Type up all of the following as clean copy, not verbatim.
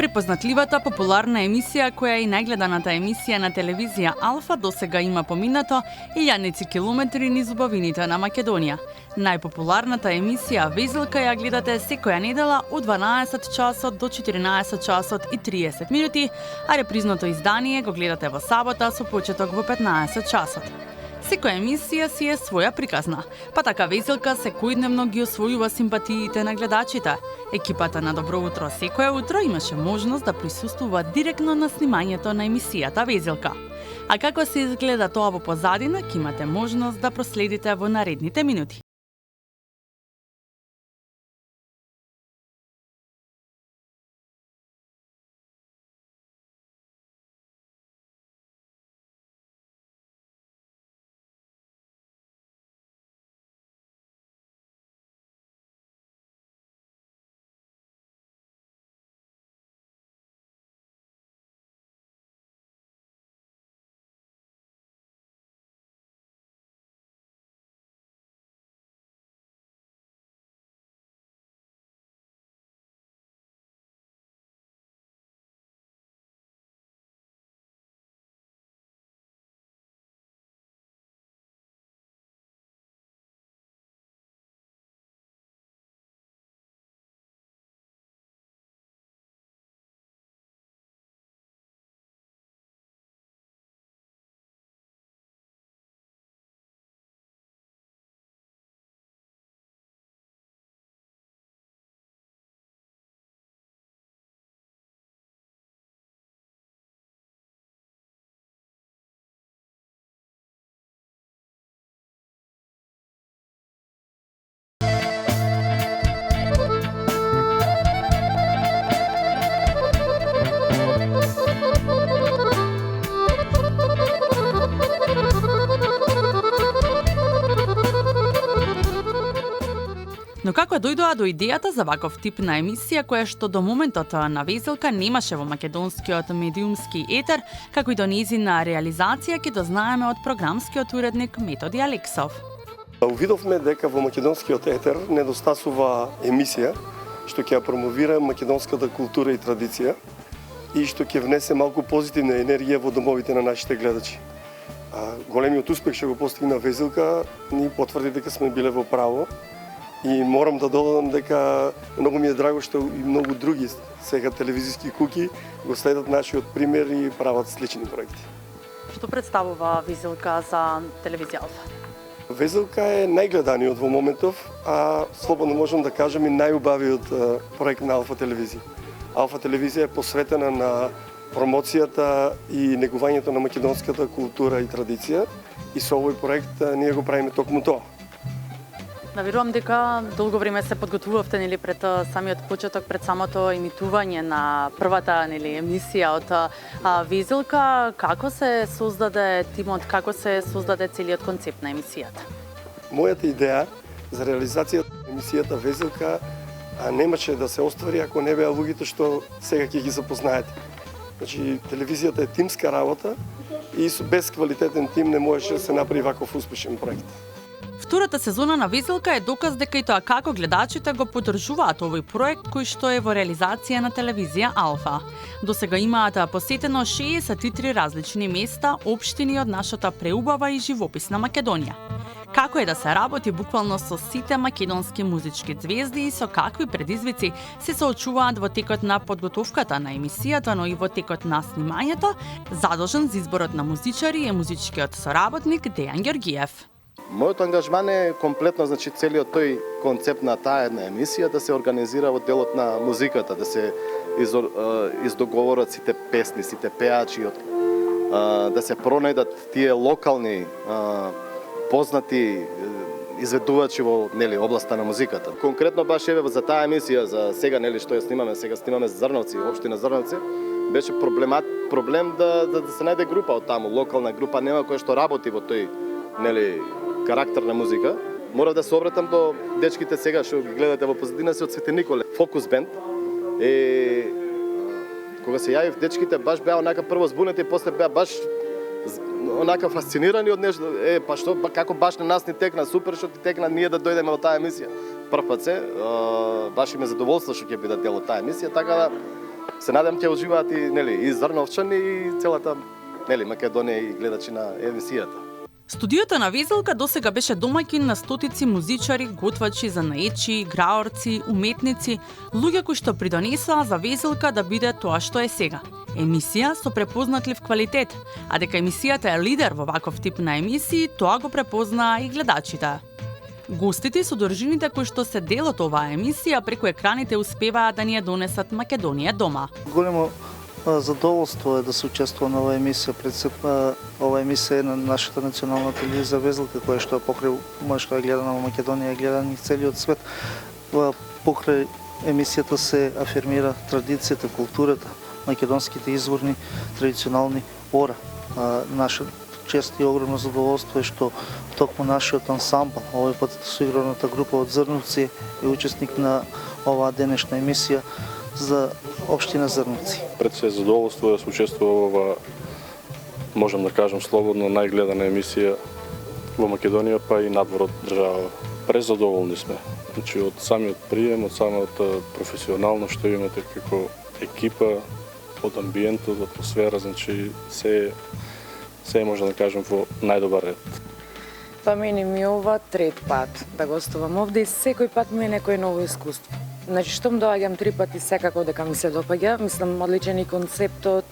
Препознатливата популарна емисија, која е и најгледаната емисија на телевизија Алфа, досега има поминато илјадници километри низ убавините на Македонија. Најпопуларната емисија Везелка ја гледате секоја недела од 12 часот до 14 часот и 30 минути, а репризното издание го гледате во сабота со почеток во 15 часот. Секоја емисија си е своја приказна, па така Везелка секојдневно ги освојува симпатиите на гледачите. Екипата на Добро утро секое утро имаше можност да присуствува директно на снимањето на емисијата Везелка. А како се изгледа тоа во позадина, ќе имате можност да проследите во наредните минути. Но како дојдоа до идејата за ваков тип на емисија, која што до моментот на Везелка немаше во македонскиот медиумски етер, како и до нејзина реализација, ќе дознаеме од програмскиот уредник Методи Алексов. Увидовме дека во македонскиот етер недостасува емисија што ќе ја промовира македонската култура и традиција и што ќе внесе малку позитивна енергија во домовите на нашите гледачи. Големиот успех што го постигна Везелка ни потврди дека сме биле во право. И морам да додадам дека многу ми е драго што и многу други сега телевизиски куки го следат нашиот пример и прават слични проекти. Што представува Везелка за телевизија Алфа? Везелка е најгледаниот во моментов, а слободно можам да кажам и најубавиот проект на Алфа телевизија. Алфа телевизија е посветена на промоцијата и негувањето на македонската култура и традиција и со овој проект ние го правиме токму тоа. Да верувам дека долго време се подготвувавте пред самиот почеток, пред самото емитување на првата емисија од Везелка. Како се создаде тимот, како се создаде целиот концепт на емисијата? Мојата идеја за реализацијата на емисијата Везелка немаше да се оствари ако не беа луѓето што сега ќе ги запознаете. Значи, телевизијата е тимска работа и без квалитетен тим не можеше да се направи ваков успешен проект. Втората сезона на Везелка е доказ дека и тоа како гледачите го поддржуваат овој проект кој што е во реализација на телевизија Алфа. До сега имаат посетено 63 различни места, општини од нашата преубава и живописна Македонија. Како е да се работи буквално со сите македонски музички звезди и со какви предизвици се соочуваат во текот на подготовката на емисијата, но и во текот на снимањето, задолжен за изборот на музичари е музичкиот соработник Дејан Ѓоргиев. Мојот ангажман е комплетно, значи целиот тој концепт на таа една емисија да се организира во делот на музиката, да се издоговорат сите песни, сите пеачи, да се пронајдат тие локални познати изведувачи во областа на музиката. Конкретно баш еве за таа емисија за сега што ја снимаме, сега снимаме за Зрновци, општина Зрновци, беше проблем да се најде група од таму, локална група, нема која што работи во тој карактер на музика. Морав да се обратам до дечките сега што ги гледате во позадина се од Свети Николе, Фокус бенд. Кога се јавив дечките баш беа онака прво збунети и после беа баш онака фасцинирани од нешто. Па што како баш на нас ни текна супер што ти текна ние да дојдеме во таа емисија. Прв пат се баш име задоволство што ќе биде дел од таа емисија, така да Се надам ќе уживаат и Зрновчани и целата Македонија и гледачи на емисијата. Студиото на Везелка досега беше домаќин на стотици музичари, готвачи, занаечи, граорци, уметници, луѓе кои што придонесоа за Везелка да биде тоа што е сега. Емисија со препознатлив квалитет, а дека емисијата е лидер во ваков тип на емисии, тоа го препознаа и гледачите. Гостите и содржините кои што се дел од оваа емисија преку екраните успеваат да ни ја донесат Македонија дома. Големо задоволство е да се учествува на оваа емисија. Оваа емисија е на нашата национална телевизија Везелка, која што покрај можеш да гледана во Македонија и гледана и целиот свет. Покрај емисијата се афирмира традицијата, културата, македонските изворни традиционални ора. Наша чест и огромно задоволство е што токму нашиот ансамбл, овој пат соиграната група од Зрновци е учесник на оваа денешна емисија за општина Зрновци. Пред се задоволство да се учествува ова, можам да кажам слободно, најгледана емисија во Македонија, па и надвор од држава. Презадоволни сме. Значи, од самиот прием, од самата професионално што имате како екипа, од амбиентот, атмосфера, значи се може да кажем во најдобар ред. Па мене ми ова трет пат да гостувам овде и секој пат ми е некој ново искуство. Значи, штом доаѓам 3 пати секако дека ми се допаѓа, мислам одличен и концептот,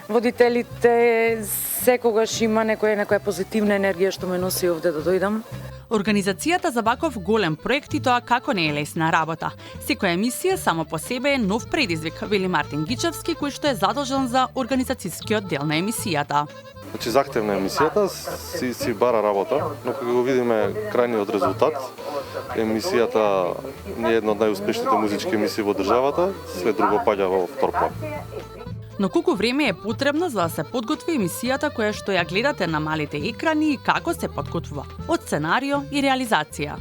водителите, секогаш има некоја позитивна енергија што ме носи овде да дојдам. Организацијата за ваков голем проект и тоа како не е лесна работа. Секоја емисија само по себе е нов предизвик, вели Мартин Гичевски, кој што е задолжен за организацијскиот дел на емисијата. Значи, захтевна емисијата, си бара работа, но кога го видиме крајниот резултат, емисијата не е една од најуспешните музички емисии во државата, све друго паѓа во втор план. Но колку време е потребно за да се подготви емисијата која што ја гледате на малите екрани и како се подготвува од сценарио и реализација?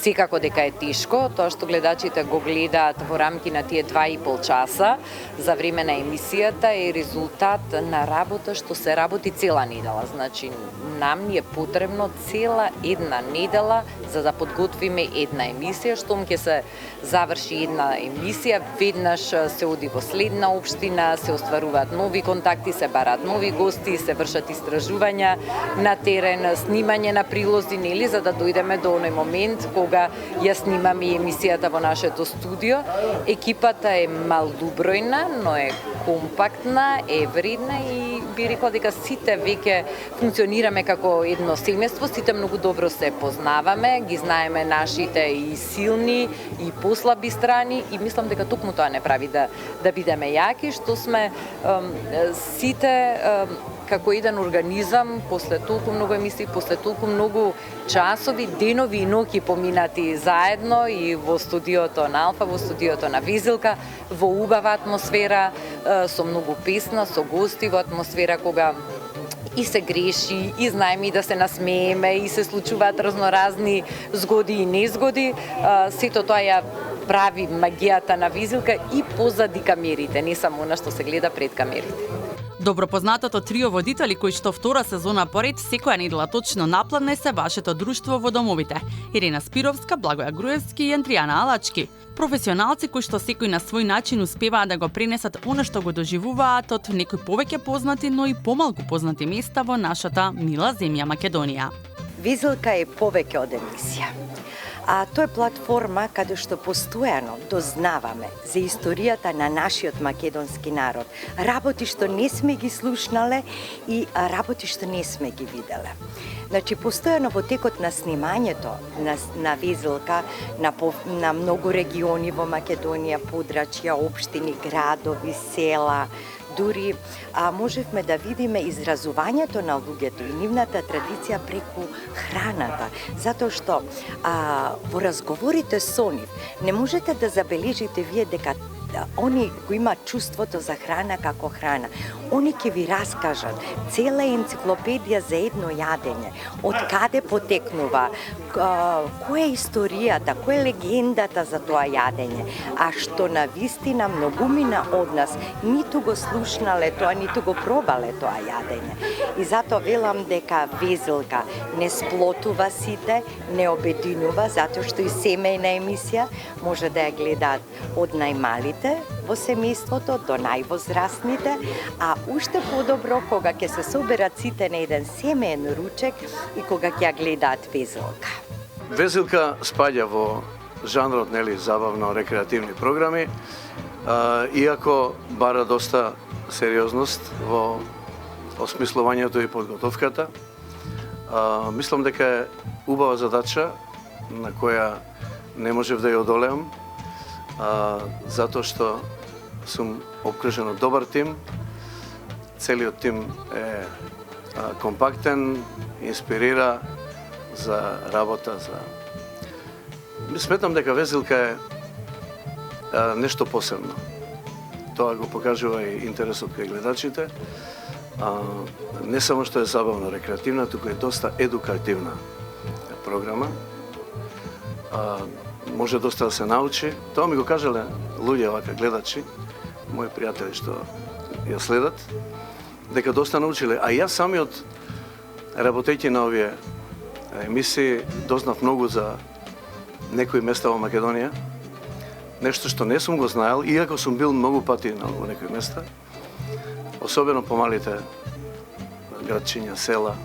Секако дека е тешко, тоа што гледачите го гледаат во рамки на тие 2,5 часа за време на емисијата е резултат на работа што се работи цела недела. Значи, нам ни е потребно цела една недела за да подготвиме една емисија. Штом ќе се заврши една емисија, веднаш се оди во следна општина, се остваруваат нови контакти, се бараат нови гости, се вршат истражувања на терен, снимање на прилози, нели, за да дојдеме до оној момент кога ја снимаме емисијата во нашето студио. Екипата е малдубројна, но е компактна, е вредна и би рекла дека сите веќе функционираме како едно семејство, сите многу добро се познаваме, ги знаеме нашите и силни и послаби страни и мислам дека токму тоа не прави да бидеме јаки, што сме сите како еден организам, после толку многу емисии, после толку многу часови, денови и ноќи поминати заедно и во студиото на Алфа, во студиото на Везелка, во убава атмосфера, со многу песна, со гости, во атмосфера кога и се греши, и знаеме и да се насмееме, и се случуваат разноразни згоди и незгоди. Сето тоа ја прави магијата на Везелка и позади камерите, не само она што се гледа пред камерите. Добро познатото трио водители кои што втора сезона поред секоја недела точно напланне се вашето друштво во домовите. Ирина Спировска, Благоја Груевски и Андријана Алачки. Професионалци кои што секој на свој начин успеваат да го пренесат она што го доживуваат од некои повеќе познати, но и помалку познати места во нашата мила земја Македонија. Везелка е повеќе од емисија. А тоа е платформа каде што постојано дознаваме за историјата на нашиот македонски народ. Работи што не сме ги слушнале и работи што не сме ги виделе. Значи, постојано во текот на снимањето на Везелка, на многу региони во Македонија, подрачја, општини, градови, села, дури можевме да видиме изразувањето на луѓето и нивната традиција преку храната, затоа што во разговорите со нив не можете да забележите вие дека они го имаат чувството за храна како храна. Они ќе ви раскажат цела енциклопедија за едно јадење, од каде потекнува, која е историјата, која е легендата за тоа јадење, а што на вистина многумина од нас ниту го слушнале тоа, ниту го пробале тоа јадење. И затоа велам дека Везелка не сплотува сите, не обединува, затоа што и семејна емисија може да ја гледаат од најмалите сите во семејството, до највозрастните, а уште подобро кога ќе се соберат сите на еден семеен ручек и кога ќе ја гледаат Везелка. Везелка спаѓа во жанрот, нели, забавно-рекреативни програми, иако бара доста сериозност во осмислувањето и подготовката. Мислам дека е убава задача на која не можев да ја одолеам, затоа што сум обкружен од добар тим. Целиот тим е компактен, инспирира за работа, Сметам дека Везелка е нешто посебно. Тоа го покажува и интересот кај гледачите. Не само што е забавно рекреативна, туку е доста едукативна програма. Може доста да се научи. Тоа ми го кажале луѓе вака гледачи, мои пријатели што ја следат, дека доста научиле. А јас самиот, работејќи на овие емисии, дознав многу за некои места во Македонија, нешто што не сум го знаел, иако сум бил многу пати во некои места, особено по малите градчиња, села.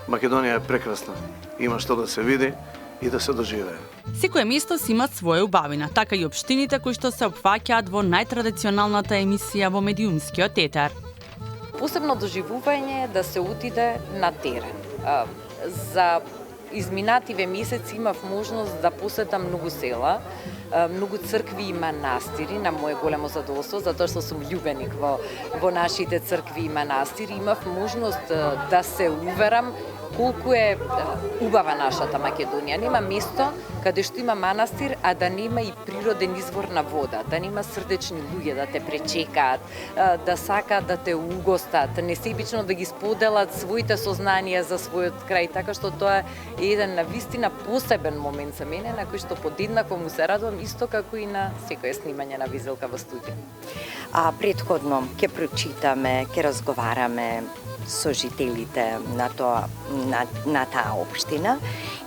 Македонија е прекрасна, има што да се види и да се доживее. Секој место си има своја убавина, така и општините кои што се опфаќаат во најтрадиционалната емисија во медиумскиот етер. Посебно доживување е да се отиде на терен. За изминативе месеци имав можност да посетам многу села, многу цркви и манастири, на мое големо задоволство, затоа што сум љубеник во нашите цркви и манастири. Имав можност да се уверам колку е убава нашата Македонија. Нема место каде што има манастир, а да нема и природен извор на вода, да нема срдечни луѓе да те пречекаат, да сакаат да те угостат, несебично да ги споделат своите сознанија за својот крај, така што тоа е еден навистина посебен момент за мене, на кој што подеднакво му се радувам, исто како и на секое снимање на Везелка во студио. Предходно ќе прочитаме, ќе разговараме со жителите на таа општина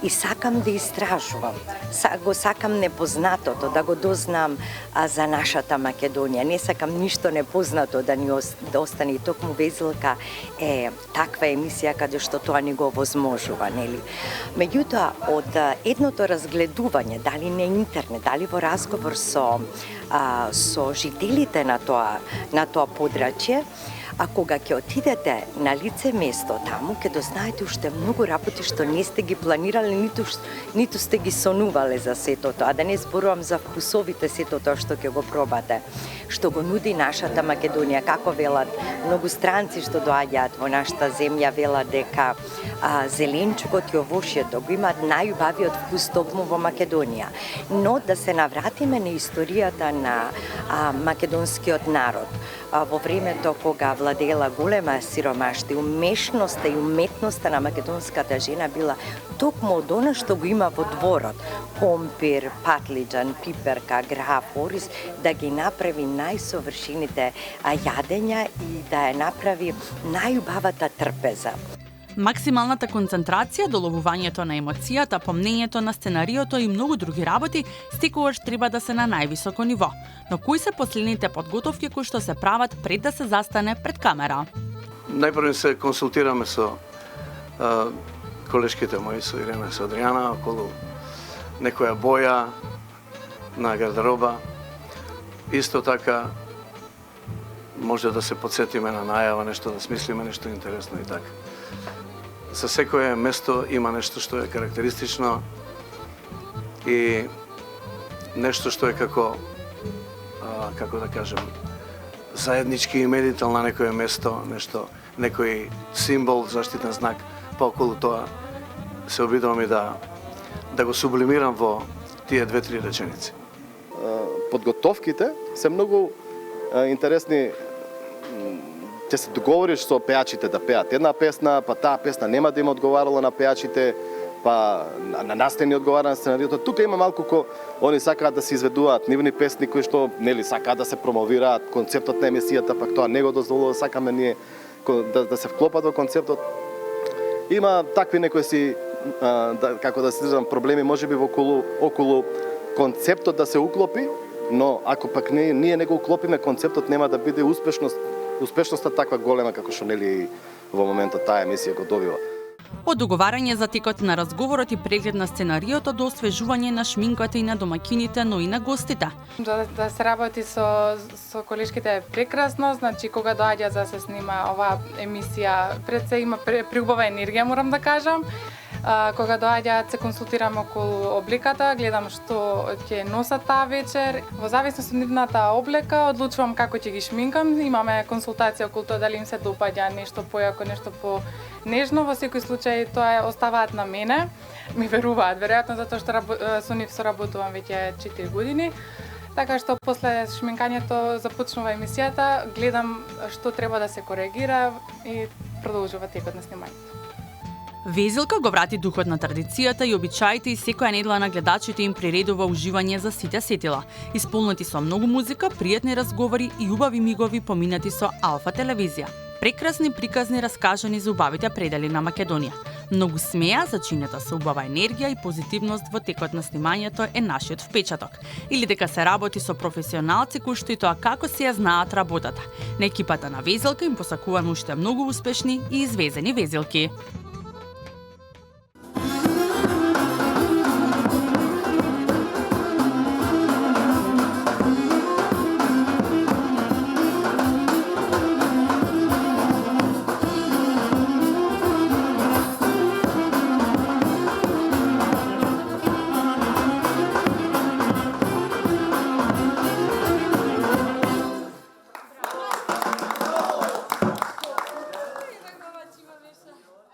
и сакам да истражувам. Го сакам непознатото, да го дознам за нашата Македонија. Не сакам ништо непознато да ни остане. Токму Везелка е таква емисија каде што тоа ни го возможува, нели? Меѓутоа, од едното разгледување, дали на интернет, дали во разговор со жителите на тоа подрачје, а кога ќе отидете на лице место таму, ќе дознаете уште многу работи што не сте ги планирали, ниту сте ги сонувале за сето тоа. А да не зборувам за вкусовите, сето тоа што ќе го пробате, што го нуди нашата Македонија. Како велат многу странци што доаѓаат во нашата земја, велат дека зеленчукот и овошјето го имаат најубавиот вкус токму во Македонија. Но да се навратиме на историјата на македонскиот народ. Во времето кога владеела голема сиромаштва, умешноста и уметноста на македонската жена била токму од она што го има во дворот. Компир, патлиџан, пиперка, граб, ориз, да ги направи најсовршените јадења и да ја направи најубавата трпеза. Максималната концентрација, доловувањето на емоцијата, помнењето на сценариото и многу други работи секогаш треба да се на највисоко ниво. Но кои се последните подготовки кои што се прават пред да се застане пред камера? Најпрво се консултираме со колешките мои, со Ирена и со Адријана, околу некоја боја на гардероба. Исто така може да се подсетиме на најава, нешто да смислиме, нешто интересно и така. За секое место има нешто што е карактеристично и нешто што е како да кажем, заеднички именител на некое место, нешто, некој символ, заштитен знак, па околу тоа се обидувам и да го сублимирам во тие 2-3 реченици. Подготовките се многу интересни. Ќе се договориш со пеачите да пеат една песна, па таа песна нема да им одговарала на пеачите, па на нас не одговара на сценариото. Тука има малку они сакаат да се изведуваат нивни песни кои што нели сакаат да се промовираат концептот на емисијата, пак тоа не го дозволува, сакаме ние да се вклопат во концептот. Има такви некои си како да се изразам проблеми можеби околу концептот да се уклопи Но ако пак ние не го уклопиме концептот, нема да биде успешноста таква голема како што нели во моментот таа емисија го добива. Од договарање за текот на разговорот и преглед на сценариото до освежување на шминката и на домаќините, но и на гостите. Да се работи со колешките е прекрасно, значи кога доаѓа за се снима оваа емисија, пред се има преубава енергија, морам да кажам. Кога доаѓаат се консултирам околу обликата, гледам што ќе носат таа вечер. Во зависност од нивната облека, одлучувам како ќе ги шминкам. Имаме консултација околу тоа дали им се допаѓа нешто појако, нешто по-нежно. Во секој случај тоа оставаат на мене. Ми веруваат, веројатно затоа што со нив соработувам веќе 4 години. Така што после шминкањето започнува емисијата, гледам што треба да се коригира и продолжува текот на снимањето. Везилка го врати духот на традицијата и обичаите и секоја недела на гледачите им приредува уживање за сите сетила. Исполнети со многу музика, пријатни разговори и убави мигови поминати со Алфа телевизија. Прекрасни приказни раскажани за убавите предели на Македонија. Многу смеа, зачинета со убава енергија и позитивност во текот на снимањето е нашиот впечаток. Или дека се работи со професионалци кои што и тоа како си ја знаат работата. На екипата на Везилка им посакуваме уште многу успешни и извезени везилки.